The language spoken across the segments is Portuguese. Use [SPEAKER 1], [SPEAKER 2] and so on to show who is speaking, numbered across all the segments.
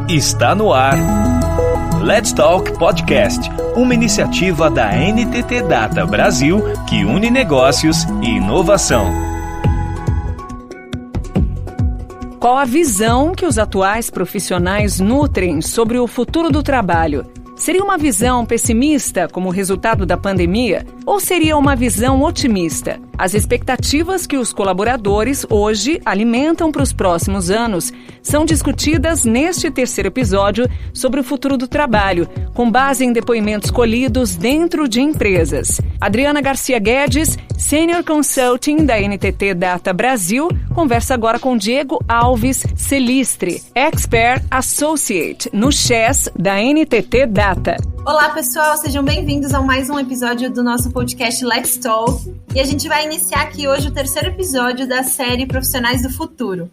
[SPEAKER 1] Está no ar. Let's Talk Podcast, uma iniciativa da NTT Data Brasil que une negócios e inovação.
[SPEAKER 2] Qual a visão que os atuais profissionais nutrem sobre o futuro do trabalho? Seria uma visão pessimista como resultado da pandemia ou seria uma visão otimista? As expectativas que os colaboradores hoje alimentam para os próximos anos são discutidas neste terceiro episódio sobre o futuro do trabalho, com base em depoimentos colhidos dentro de empresas. Adriana Garcia Guedes, Senior Consulting da NTT Data Brasil, conversa agora com Diego Alves Celistre, Expert Associate no Chess da NTT Data.
[SPEAKER 3] Olá pessoal, sejam bem-vindos a mais um episódio do nosso podcast Let's Talk. E a gente vai iniciar aqui hoje o terceiro episódio da série Profissionais do Futuro.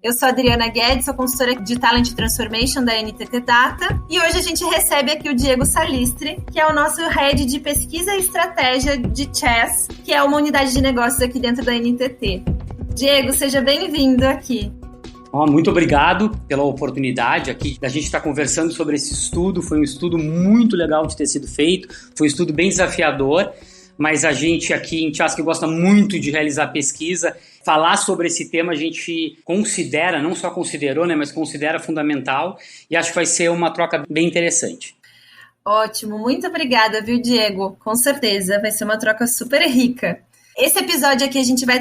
[SPEAKER 3] Eu sou a Adriana Guedes, sou consultora de Talent Transformation da NTT Data. E hoje a gente recebe aqui o Diego Celistre, que é o nosso Head de Pesquisa e Estratégia de Chess, que é uma unidade de negócios aqui dentro da NTT. Diego, seja bem-vindo aqui.
[SPEAKER 4] Muito obrigado pela oportunidade aqui da gente estar conversando sobre esse estudo. Foi um estudo muito legal de ter sido feito, foi um estudo bem desafiador, mas a gente aqui em Chess que gosta muito de realizar pesquisa, falar sobre esse tema a gente considera, não só considerou, mas considera fundamental e acho que vai ser uma troca bem interessante.
[SPEAKER 3] Ótimo, muito obrigada, viu, Diego? Com certeza, vai ser uma troca super rica. Esse episódio aqui a gente vai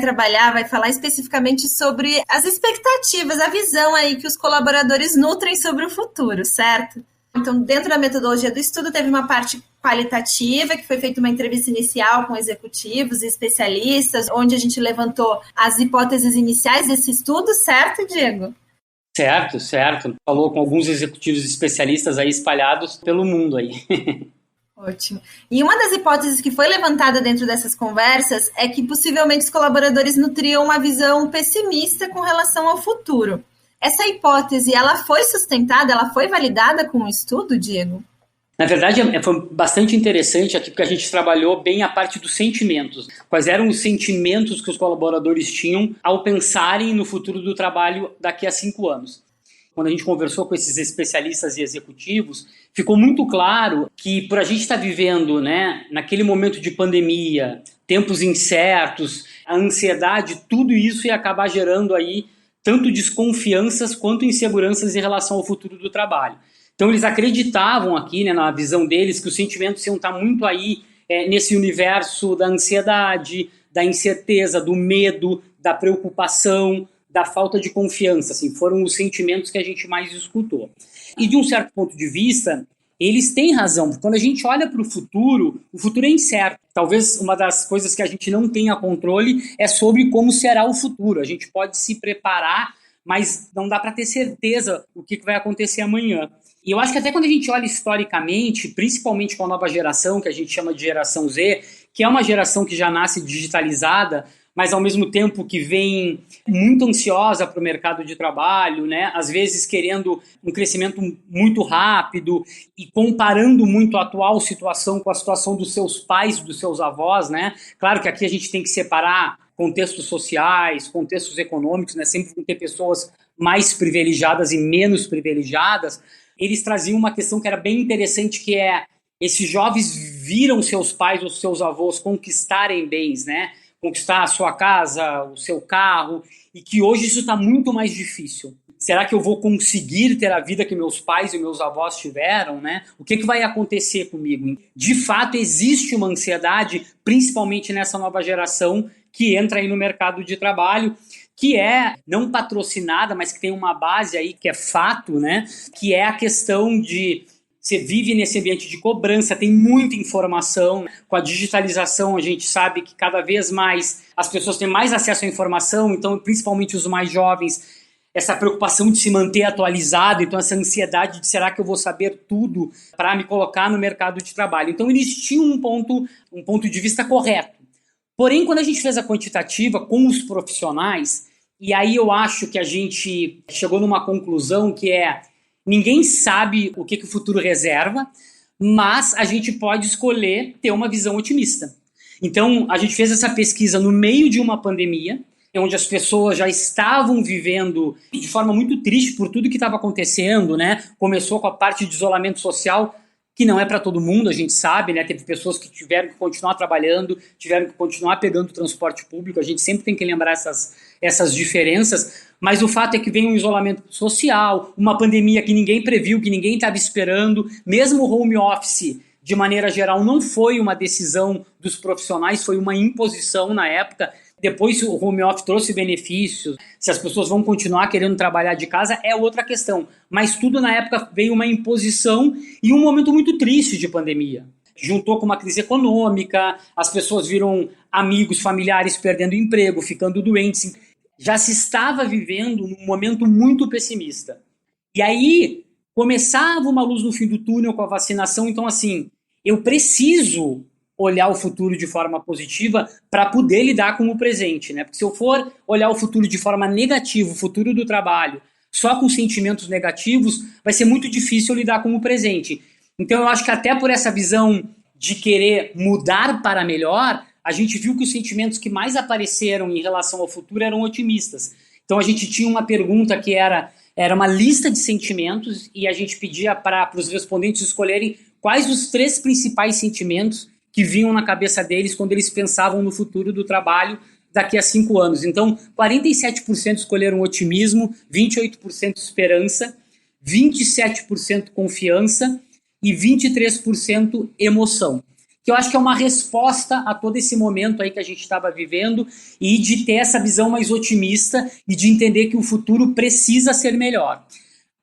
[SPEAKER 3] falar especificamente sobre as expectativas, a visão aí que os colaboradores nutrem sobre o futuro, certo? Então, dentro da metodologia do estudo, teve uma parte qualitativa, que foi feita uma entrevista inicial com executivos e especialistas, onde a gente levantou as hipóteses iniciais desse estudo, certo, Diego?
[SPEAKER 4] Certo. Falou com alguns executivos especialistas aí espalhados pelo mundo aí.
[SPEAKER 3] Ótimo. E uma das hipóteses que foi levantada dentro dessas conversas é que possivelmente os colaboradores nutriam uma visão pessimista com relação ao futuro. Essa hipótese, ela foi sustentada, ela foi validada com o estudo, Diego?
[SPEAKER 4] Na verdade, foi bastante interessante aqui, porque a gente trabalhou bem a parte dos sentimentos. Quais eram os sentimentos que os colaboradores tinham ao pensarem no futuro do trabalho daqui a 5 anos. Quando a gente conversou com esses especialistas e executivos, ficou muito claro que por a gente estar vivendo, naquele momento de pandemia, tempos incertos, a ansiedade, tudo isso ia acabar gerando aí tanto desconfianças quanto inseguranças em relação ao futuro do trabalho. Então eles acreditavam aqui, na visão deles, que os sentimentos iam estar muito aí nesse universo da ansiedade, da incerteza, do medo, da preocupação, da falta de confiança, assim, foram os sentimentos que a gente mais escutou. E de um certo ponto de vista, eles têm razão, porque quando a gente olha para o futuro é incerto. Talvez uma das coisas que a gente não tenha controle é sobre como será o futuro. A gente pode se preparar, mas não dá para ter certeza o que vai acontecer amanhã. E eu acho que até quando a gente olha historicamente, principalmente com a nova geração, que a gente chama de geração Z, que é uma geração que já nasce digitalizada, mas ao mesmo tempo que vem muito ansiosa para o mercado de trabalho, às vezes querendo um crescimento muito rápido e comparando muito a atual situação com a situação dos seus pais, dos seus avós, Claro que aqui a gente tem que separar contextos sociais, contextos econômicos, sempre vão ter pessoas mais privilegiadas e menos privilegiadas. Eles traziam uma questão que era bem interessante, que é esses jovens viram seus pais ou seus avós conquistarem bens, conquistar a sua casa, o seu carro, e que hoje isso está muito mais difícil. Será que eu vou conseguir ter a vida que meus pais e meus avós tiveram, O que vai acontecer comigo? De fato, existe uma ansiedade, principalmente nessa nova geração que entra aí no mercado de trabalho, que é não patrocinada, mas que tem uma base aí que é fato, Que é a questão de você vive nesse ambiente de cobrança, tem muita informação. Com a digitalização, a gente sabe que cada vez mais as pessoas têm mais acesso à informação, então, principalmente os mais jovens, essa preocupação de se manter atualizado, então essa ansiedade de será que eu vou saber tudo para me colocar no mercado de trabalho. Então, eles tinham um ponto de vista correto. Porém, quando a gente fez a quantitativa com os profissionais, e aí eu acho que a gente chegou numa conclusão que é: ninguém sabe o que o futuro reserva, mas a gente pode escolher ter uma visão otimista. Então, a gente fez essa pesquisa no meio de uma pandemia, onde as pessoas já estavam vivendo de forma muito triste por tudo que estava acontecendo, né? Começou com a parte de isolamento social, que não é para todo mundo, a gente sabe, né? Teve pessoas que tiveram que continuar trabalhando, tiveram que continuar pegando transporte público, a gente sempre tem que lembrar essas diferenças, mas o fato é que vem um isolamento social, uma pandemia que ninguém previu, que ninguém estava esperando, mesmo o home office, de maneira geral, não foi uma decisão dos profissionais, foi uma imposição na época. Depois o home office trouxe benefícios, se as pessoas vão continuar querendo trabalhar de casa é outra questão, mas tudo na época veio uma imposição e um momento muito triste de pandemia. Juntou com uma crise econômica, as pessoas viram amigos, familiares perdendo emprego, ficando doentes. Já se estava vivendo num momento muito pessimista. E aí começava uma luz no fim do túnel com a vacinação, então assim, eu preciso olhar o futuro de forma positiva para poder lidar com o presente, né? Porque se eu for olhar o futuro de forma negativa, o futuro do trabalho, só com sentimentos negativos, vai ser muito difícil lidar com o presente. Então eu acho que até por essa visão de querer mudar para melhor, a gente viu que os sentimentos que mais apareceram em relação ao futuro eram otimistas. Então a gente tinha uma pergunta que era uma lista de sentimentos e a gente pedia para os respondentes escolherem quais os 3 principais sentimentos que vinham na cabeça deles quando eles pensavam no futuro do trabalho daqui a 5 anos. Então, 47% escolheram otimismo, 28% esperança, 27% confiança e 23% emoção. Que eu acho que é uma resposta a todo esse momento aí que a gente estava vivendo e de ter essa visão mais otimista e de entender que o futuro precisa ser melhor.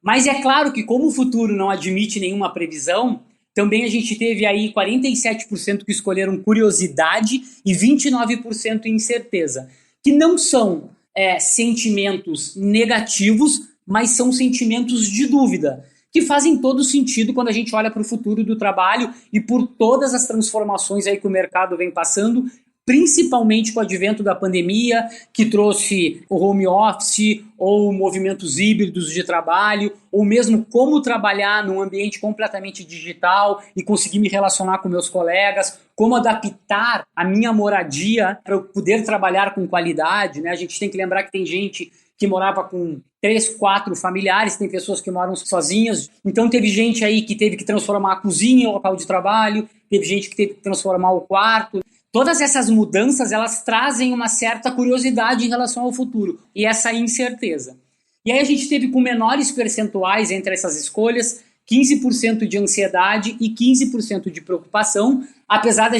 [SPEAKER 4] Mas é claro que como o futuro não admite nenhuma previsão, também a gente teve aí 47% que escolheram curiosidade e 29% incerteza, que não são sentimentos negativos, mas são sentimentos de dúvida, que fazem todo sentido quando a gente olha para o futuro do trabalho e por todas as transformações aí que o mercado vem passando, principalmente com o advento da pandemia, que trouxe o home office ou movimentos híbridos de trabalho, ou mesmo como trabalhar num ambiente completamente digital e conseguir me relacionar com meus colegas, como adaptar a minha moradia para eu poder trabalhar com qualidade, né? A gente tem que lembrar que tem gente que morava com 3, 4 familiares, tem pessoas que moram sozinhas, então teve gente aí que teve que transformar a cozinha em local de trabalho, teve gente que teve que transformar o quarto. Todas essas mudanças, elas trazem uma certa curiosidade em relação ao futuro e essa incerteza. E aí a gente teve com menores percentuais entre essas escolhas, 15% de ansiedade e 15% de preocupação, apesar da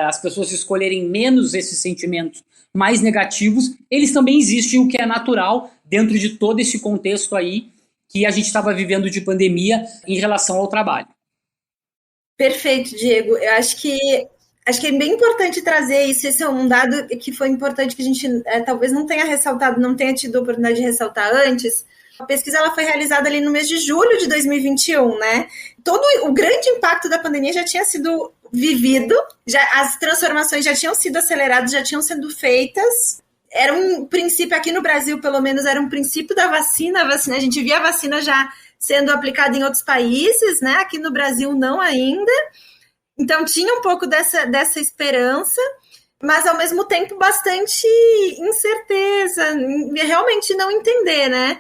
[SPEAKER 4] as pessoas escolherem menos esses sentimentos mais negativos, eles também existem, o que é natural dentro de todo esse contexto aí que a gente estava vivendo de pandemia em relação ao trabalho.
[SPEAKER 3] Perfeito, Diego. Eu acho que é bem importante trazer isso. Esse é um dado que foi importante que a gente talvez não tenha ressaltado, não tenha tido a oportunidade de ressaltar antes. A pesquisa ela foi realizada ali no mês de julho de 2021, né? Todo o grande impacto da pandemia já tinha sido vivido, as transformações já tinham sido aceleradas, já tinham sido feitas. Era um princípio, aqui no Brasil, pelo menos, era um princípio da vacina. A gente via a vacina já sendo aplicada em outros países, né? Aqui no Brasil, não ainda. Então, tinha um pouco dessa esperança, mas, ao mesmo tempo, bastante incerteza, realmente não entender, né?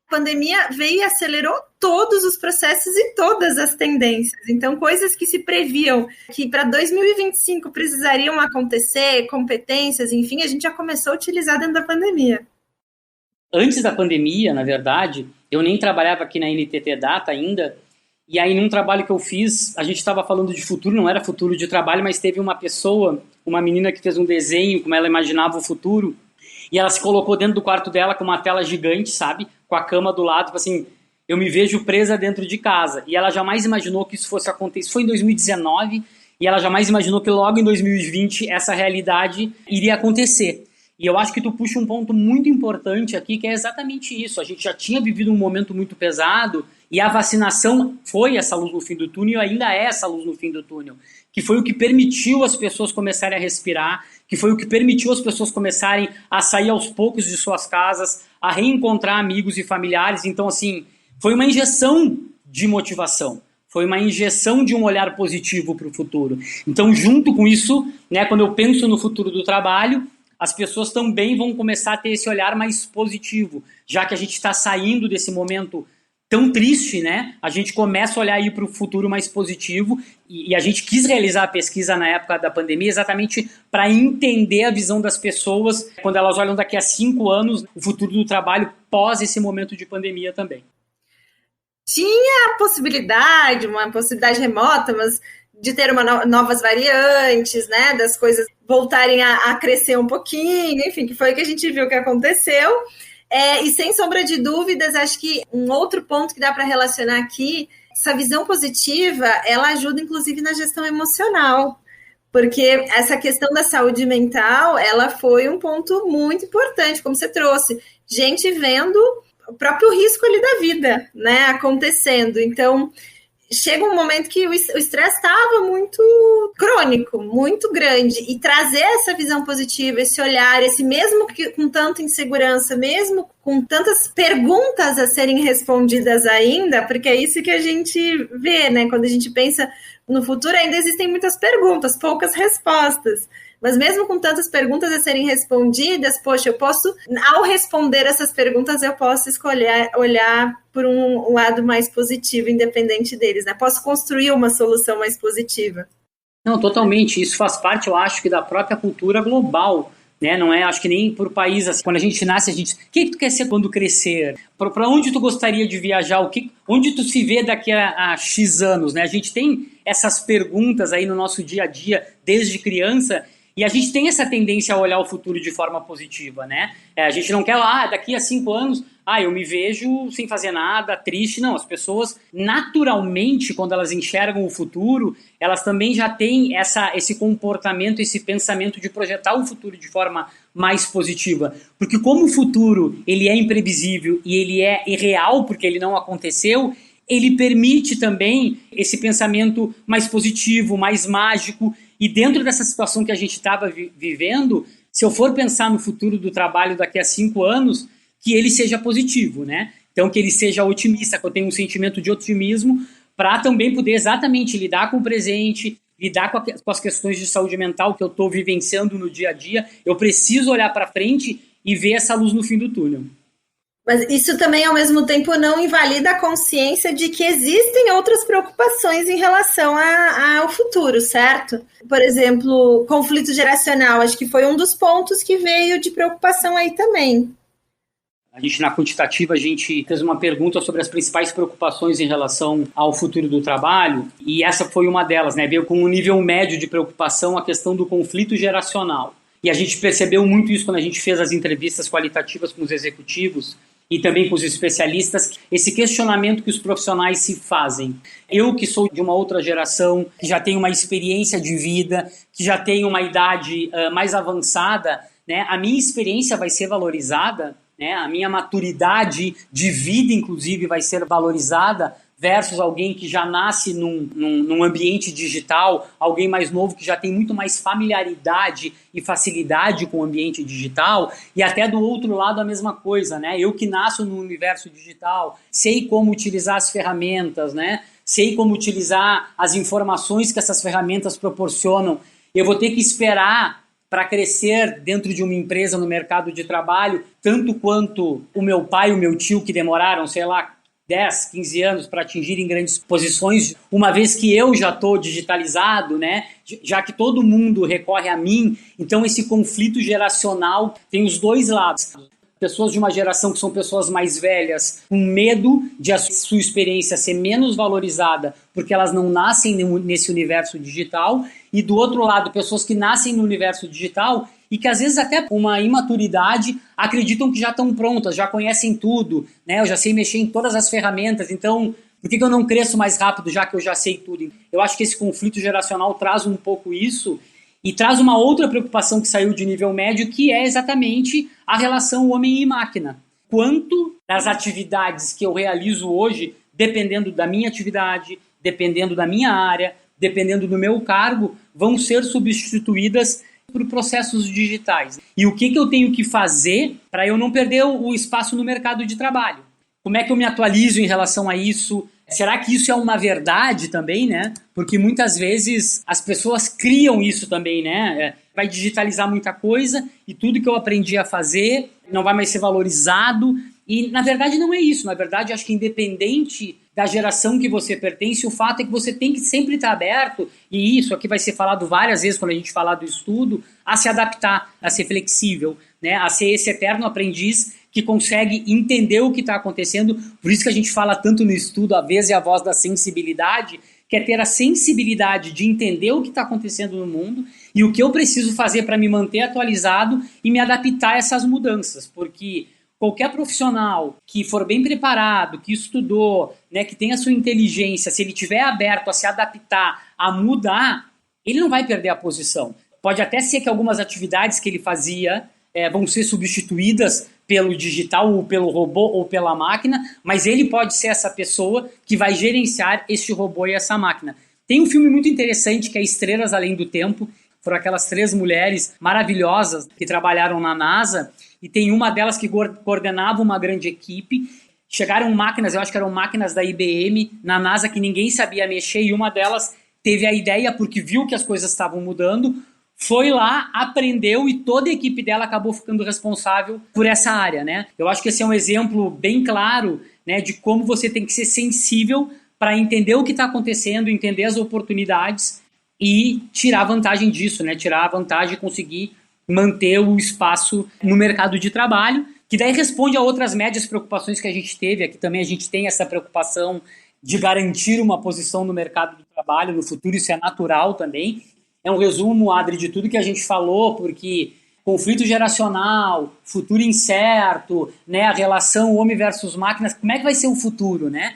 [SPEAKER 3] A pandemia veio e acelerou todos os processos e todas as tendências. Então, coisas que se previam que para 2025 precisariam acontecer, competências, enfim, a gente já começou a utilizar dentro da pandemia.
[SPEAKER 4] Antes da pandemia, na verdade, eu nem trabalhava aqui na NTT Data ainda, e aí num trabalho que eu fiz, a gente estava falando de futuro, não era futuro de trabalho, mas teve uma pessoa, uma menina que fez um desenho, como ela imaginava o futuro, e ela se colocou dentro do quarto dela com uma tela gigante, sabe? Com a cama do lado, tipo assim, eu me vejo presa dentro de casa. E ela jamais imaginou que isso fosse acontecer. Isso foi em 2019, e ela jamais imaginou que logo em 2020 essa realidade iria acontecer. E eu acho que tu puxa um ponto muito importante aqui, que é exatamente isso. A gente já tinha vivido um momento muito pesado, e a vacinação foi essa luz no fim do túnel, e ainda é essa luz no fim do túnel, que foi o que permitiu as pessoas começarem a respirar, que foi o que permitiu as pessoas começarem a sair aos poucos de suas casas, a reencontrar amigos e familiares. Então, assim, foi uma injeção de motivação, foi uma injeção de um olhar positivo para o futuro. Então, junto com isso, né, quando eu penso no futuro do trabalho, as pessoas também vão começar a ter esse olhar mais positivo, já que a gente está saindo desse momento tão triste, né? A gente começa a olhar aí para o futuro mais positivo e a gente quis realizar a pesquisa na época da pandemia exatamente para entender a visão das pessoas quando elas olham daqui a 5 anos o futuro do trabalho pós esse momento de pandemia também.
[SPEAKER 3] Tinha a possibilidade, uma possibilidade remota, mas de ter novas variantes, né, das coisas voltarem a crescer um pouquinho, enfim, que foi o que a gente viu que aconteceu. E sem sombra de dúvidas, acho que um outro ponto que dá para relacionar aqui, essa visão positiva, ela ajuda inclusive na gestão emocional, porque essa questão da saúde mental, ela foi um ponto muito importante, como você trouxe, gente vendo o próprio risco ali da vida, né, acontecendo. Então, chega um momento que o estresse estava muito crônico, muito grande, e trazer essa visão positiva, esse olhar, esse mesmo que com tanta insegurança, mesmo com tantas perguntas a serem respondidas ainda, porque é isso que a gente vê, né? Quando a gente pensa no futuro, ainda existem muitas perguntas, poucas respostas. Mas mesmo com tantas perguntas a serem respondidas, poxa, eu posso, ao responder essas perguntas, eu posso escolher olhar por um lado mais positivo, independente deles, né? Posso construir uma solução mais positiva.
[SPEAKER 4] Não, totalmente. Isso faz parte, eu acho, que da própria cultura global, né? Não é, acho que nem por país, assim, quando a gente nasce, a gente diz, o que tu quer ser quando crescer? Para onde tu gostaria de viajar? Onde tu se vê daqui a X anos, né? A gente tem essas perguntas aí no nosso dia a dia, desde criança. E a gente tem essa tendência a olhar o futuro de forma positiva, né? A gente não quer, daqui a 5 anos, eu me vejo sem fazer nada, triste. Não, as pessoas, naturalmente, quando elas enxergam o futuro, elas também já têm esse comportamento, esse pensamento de projetar o futuro de forma mais positiva. Porque como o futuro ele é imprevisível e ele é irreal porque ele não aconteceu, ele permite também esse pensamento mais positivo, mais mágico. E dentro dessa situação que a gente estava vivendo, se eu for pensar no futuro do trabalho daqui a 5 anos, que ele seja positivo, né? Então, que ele seja otimista, que eu tenha um sentimento de otimismo para também poder exatamente lidar com o presente, lidar com as questões de saúde mental que eu estou vivenciando no dia a dia. Eu preciso olhar para frente e ver essa luz no fim do túnel.
[SPEAKER 3] Mas isso também, ao mesmo tempo, não invalida a consciência de que existem outras preocupações em relação ao futuro, certo? Por exemplo, conflito geracional, acho que foi um dos pontos que veio de preocupação aí também.
[SPEAKER 4] A gente, na quantitativa, a gente fez uma pergunta sobre as principais preocupações em relação ao futuro do trabalho, e essa foi uma delas, né? Veio com um nível médio de preocupação a questão do conflito geracional. E a gente percebeu muito isso quando a gente fez as entrevistas qualitativas com os executivos, e também com os especialistas, esse questionamento que os profissionais se fazem. Eu, que sou de uma outra geração, que já tenho uma experiência de vida, que já tenho uma idade mais avançada, né, a minha experiência vai ser valorizada, né, a minha maturidade de vida, inclusive, vai ser valorizada, versus alguém que já nasce num ambiente digital, alguém mais novo que já tem muito mais familiaridade e facilidade com o ambiente digital, e até do outro lado a mesma coisa, né? Eu que nasço no universo digital, sei como utilizar as ferramentas, né? Sei como utilizar as informações que essas ferramentas proporcionam. Eu vou ter que esperar para crescer dentro de uma empresa no mercado de trabalho, tanto quanto o meu pai e o meu tio que demoraram, 10, 15 anos para atingirem grandes posições, uma vez que eu já estou digitalizado, né? Já que todo mundo recorre a mim, então esse conflito geracional tem os dois lados. Pessoas de uma geração que são pessoas mais velhas, com medo de a sua experiência ser menos valorizada porque elas não nascem nesse universo digital, e do outro lado, pessoas que nascem no universo digital e que às vezes até com uma imaturidade acreditam que já estão prontas, já conhecem tudo, né? Eu já sei mexer em todas as ferramentas, então por que eu não cresço mais rápido já que eu já sei tudo? Eu acho que esse conflito geracional traz um pouco isso e traz uma outra preocupação que saiu de nível médio, que é exatamente a relação homem e máquina. Quanto das atividades que eu realizo hoje, dependendo da minha atividade, dependendo da minha área, dependendo do meu cargo, vão ser substituídas por processos digitais. E o que eu tenho que fazer para eu não perder o espaço no mercado de trabalho? Como é que eu me atualizo em relação a isso? Será que isso é uma verdade também, né? Porque muitas vezes as pessoas criam isso também, né? Vai digitalizar muita coisa e tudo que eu aprendi a fazer não vai mais ser valorizado. E, na verdade, não é isso. Na verdade, acho que independente da geração que você pertence, o fato é que você tem que sempre estar aberto, e isso aqui vai ser falado várias vezes quando a gente falar do estudo, a se adaptar, a ser flexível, né? A ser esse eterno aprendiz que consegue entender o que está acontecendo. Por isso que a gente fala tanto no estudo, a vez e a voz da sensibilidade, que é ter a sensibilidade de entender o que está acontecendo no mundo e o que eu preciso fazer para me manter atualizado e me adaptar a essas mudanças, porque qualquer profissional que for bem preparado, que estudou, né, que tenha sua inteligência, se ele estiver aberto a se adaptar, a mudar, ele não vai perder a posição. Pode até ser que algumas atividades que ele fazia vão ser substituídas pelo digital ou pelo robô ou pela máquina, mas ele pode ser essa pessoa que vai gerenciar este robô e essa máquina. Tem um filme muito interessante que é Estrelas Além do Tempo. Foram aquelas 3 mulheres maravilhosas que trabalharam na NASA, e tem uma delas que coordenava uma grande equipe. Chegaram máquinas, eu acho que eram máquinas da IBM, na NASA, que ninguém sabia mexer, e uma delas teve a ideia porque viu que as coisas estavam mudando, foi lá, aprendeu, e toda a equipe dela acabou ficando responsável por essa área, né? Eu acho que esse é um exemplo bem claro, né, de como você tem que ser sensível para entender o que está acontecendo, entender as oportunidades e tirar vantagem disso, né? Tirar a vantagem e conseguir manter o espaço no mercado de trabalho, que daí responde a outras médias preocupações que a gente teve. Aqui também a gente tem essa preocupação de garantir uma posição no mercado de trabalho no futuro, isso é natural também. É um resumo, Adri, de tudo que a gente falou, porque conflito geracional, futuro incerto, né, a relação homem versus máquinas, como é que vai ser o futuro, né?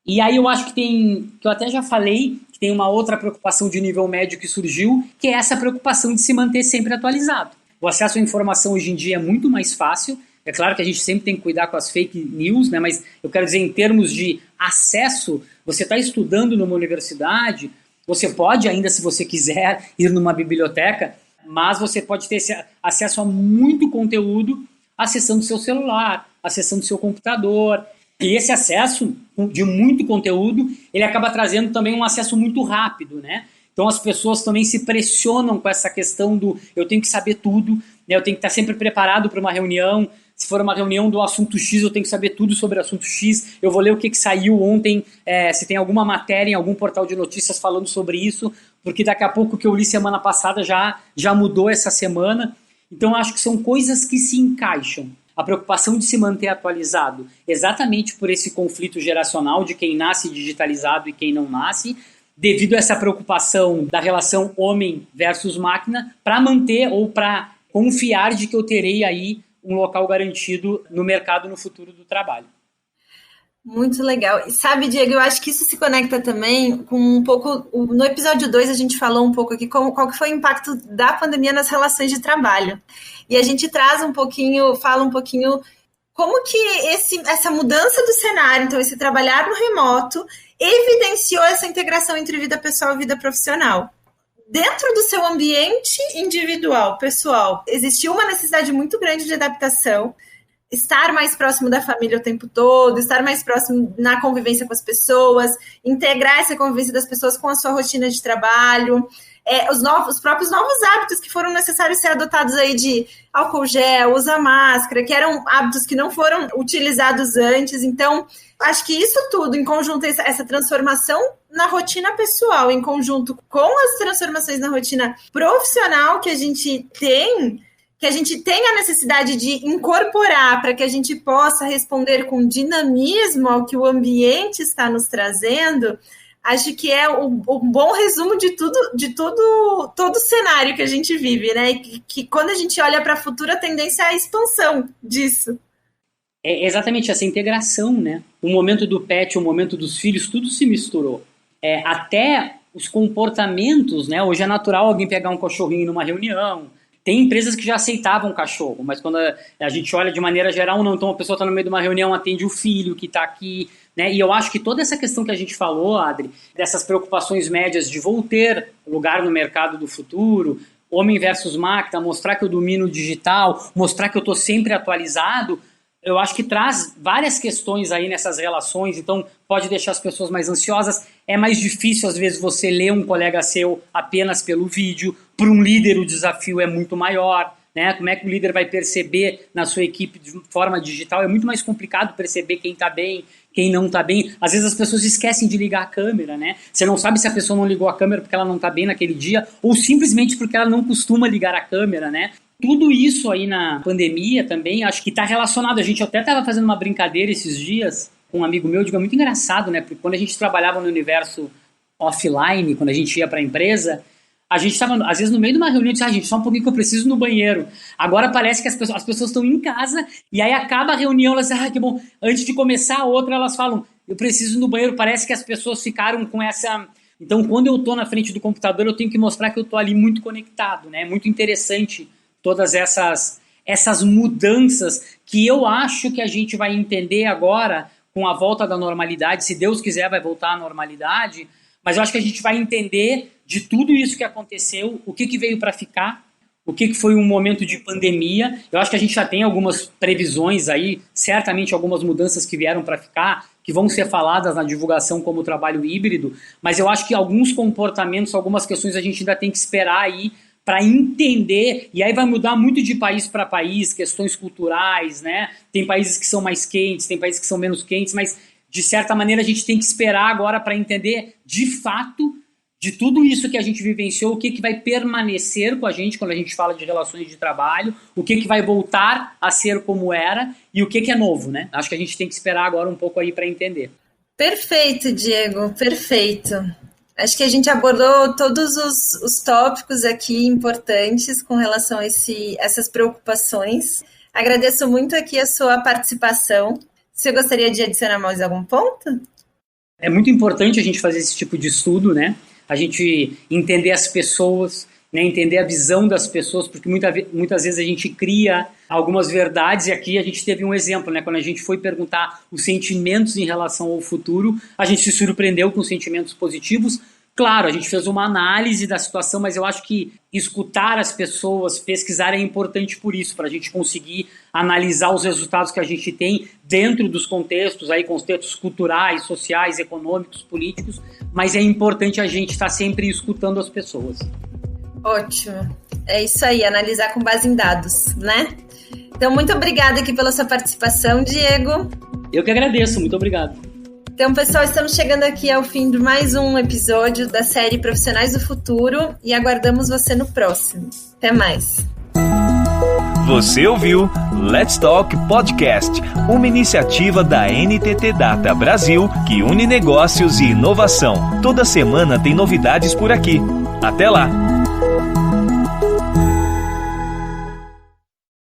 [SPEAKER 4] E aí eu acho que eu até já falei, que tem uma outra preocupação de nível médio que surgiu, que é essa preocupação de se manter sempre atualizado. O acesso à informação hoje em dia é muito mais fácil. É claro que a gente sempre tem que cuidar com as fake news, né? Mas eu quero dizer, em termos de acesso, você está estudando numa universidade, você pode ainda, se você quiser, ir numa biblioteca, mas você pode ter acesso a muito conteúdo acessando seu celular, acessando seu computador. E esse acesso de muito conteúdo, ele acaba trazendo também um acesso muito rápido, né? Então as pessoas também se pressionam com essa questão do eu tenho que saber tudo, né? Eu tenho que estar sempre preparado para uma reunião. Se for uma reunião do assunto X, eu tenho que saber tudo sobre o assunto X. Eu vou ler o que saiu ontem, se tem alguma matéria em algum portal de notícias falando sobre isso, porque daqui a pouco o que eu li semana passada já mudou essa semana. Então acho que são coisas que se encaixam. A preocupação de se manter atualizado, exatamente por esse conflito geracional de quem nasce digitalizado e quem não nasce, devido a essa preocupação da relação homem versus máquina, para manter ou para confiar de que eu terei aí um local garantido no mercado no futuro do trabalho.
[SPEAKER 3] Muito legal. E sabe, Diego, eu acho que isso se conecta também com um pouco... No episódio 2 a gente falou um pouco aqui qual que foi o impacto da pandemia nas relações de trabalho. E a gente traz um pouquinho, fala um pouquinho como que essa mudança do cenário, então esse trabalhar no remoto, evidenciou essa integração entre vida pessoal e vida profissional. Dentro do seu ambiente individual, pessoal, existiu uma necessidade muito grande de adaptação, estar mais próximo da família o tempo todo, estar mais próximo na convivência com as pessoas, integrar essa convivência das pessoas com a sua rotina de trabalho, os próprios novos hábitos que foram necessários ser adotados aí de álcool gel, usar máscara, que eram hábitos que não foram utilizados antes. Então, acho que isso tudo, em conjunto, essa transformação na rotina pessoal, em conjunto com as transformações na rotina profissional que a gente tem a necessidade de incorporar para que a gente possa responder com dinamismo ao que o ambiente está nos trazendo, acho que é um bom resumo de todo o cenário que a gente vive, né? Que quando a gente olha para a futura, a tendência é a expansão disso.
[SPEAKER 4] É exatamente essa integração, né? O momento do pet, o momento dos filhos, tudo se misturou. Até os comportamentos, né? Hoje é natural alguém pegar um cachorrinho numa reunião. Tem empresas que já aceitavam cachorro, mas quando a gente olha de maneira geral, não. Então a pessoa está no meio de uma reunião, atende o filho que está aqui, né? E eu acho que toda essa questão que a gente falou, Adri, dessas preocupações médias de vou ter lugar no mercado do futuro, homem versus máquina, mostrar que eu domino o digital, mostrar que eu estou sempre atualizado, Eu acho que traz várias questões aí nessas relações, então pode deixar as pessoas mais ansiosas. É mais difícil, às vezes, você ler um colega seu apenas pelo vídeo. Para um líder, o desafio é muito maior, né? Como é que o líder vai perceber na sua equipe de forma digital? É muito mais complicado perceber quem está bem, quem não está bem. Às vezes as pessoas esquecem de ligar a câmera, né? Você não sabe se a pessoa não ligou a câmera porque ela não está bem naquele dia ou simplesmente porque ela não costuma ligar a câmera, né? Tudo isso aí na pandemia também, acho que está relacionado. A gente até estava fazendo uma brincadeira esses dias com um amigo meu, digo, é muito engraçado, né? Porque quando a gente trabalhava no universo offline, quando a gente ia para a empresa, a gente estava, às vezes, no meio de uma reunião e disse, gente, só um pouquinho que eu preciso ir no banheiro. Agora parece que as pessoas estão em casa e aí acaba a reunião, elas dizem, que bom. Antes de começar a outra, elas falam, eu preciso ir no banheiro. Parece que as pessoas ficaram com essa... Então, quando eu estou na frente do computador, eu tenho que mostrar que eu estou ali muito conectado, né? Muito interessante todas essas mudanças que eu acho que a gente vai entender agora com a volta da normalidade. Se Deus quiser, vai voltar à normalidade. Mas eu acho que a gente vai entender de tudo isso que aconteceu, o que veio para ficar, o que foi um momento de pandemia. Eu acho que a gente já tem algumas previsões aí, certamente algumas mudanças que vieram para ficar, que vão ser faladas na divulgação como o trabalho híbrido, mas eu acho que alguns comportamentos, algumas questões a gente ainda tem que esperar aí para entender, e aí vai mudar muito de país para país, questões culturais, né? Tem países que são mais quentes, tem países que são menos quentes, mas de certa maneira a gente tem que esperar agora para entender de fato de tudo isso que a gente vivenciou, o que vai permanecer com a gente quando a gente fala de relações de trabalho, o que vai voltar a ser como era e o que é novo, né? Acho que a gente tem que esperar agora um pouco aí para entender.
[SPEAKER 3] Perfeito, Diego, perfeito. Acho que a gente abordou todos os tópicos aqui importantes com relação a essas preocupações. Agradeço muito aqui a sua participação. Você gostaria de adicionar mais algum ponto?
[SPEAKER 4] É muito importante a gente fazer esse tipo de estudo, né? A gente entender as pessoas, né? Entender a visão das pessoas, porque muitas vezes a gente cria algumas verdades, e aqui a gente teve um exemplo, né? Quando a gente foi perguntar os sentimentos em relação ao futuro, a gente se surpreendeu com sentimentos positivos. Claro, a gente fez uma análise da situação, mas eu acho que escutar as pessoas, pesquisar é importante por isso, para a gente conseguir analisar os resultados que a gente tem dentro dos contextos, aí, contextos culturais, sociais, econômicos, políticos, mas é importante a gente estar sempre escutando as pessoas.
[SPEAKER 3] Ótimo. É isso aí, analisar com base em dados, né? Então, muito obrigada aqui pela sua participação, Diego.
[SPEAKER 4] Eu que agradeço, muito obrigado.
[SPEAKER 3] Então, pessoal, estamos chegando aqui ao fim de mais um episódio da série Profissionais do Futuro e aguardamos você no próximo. Até mais.
[SPEAKER 1] Você ouviu Let's Talk Podcast, uma iniciativa da NTT Data Brasil que une negócios e inovação. Toda semana tem novidades por aqui. Até lá!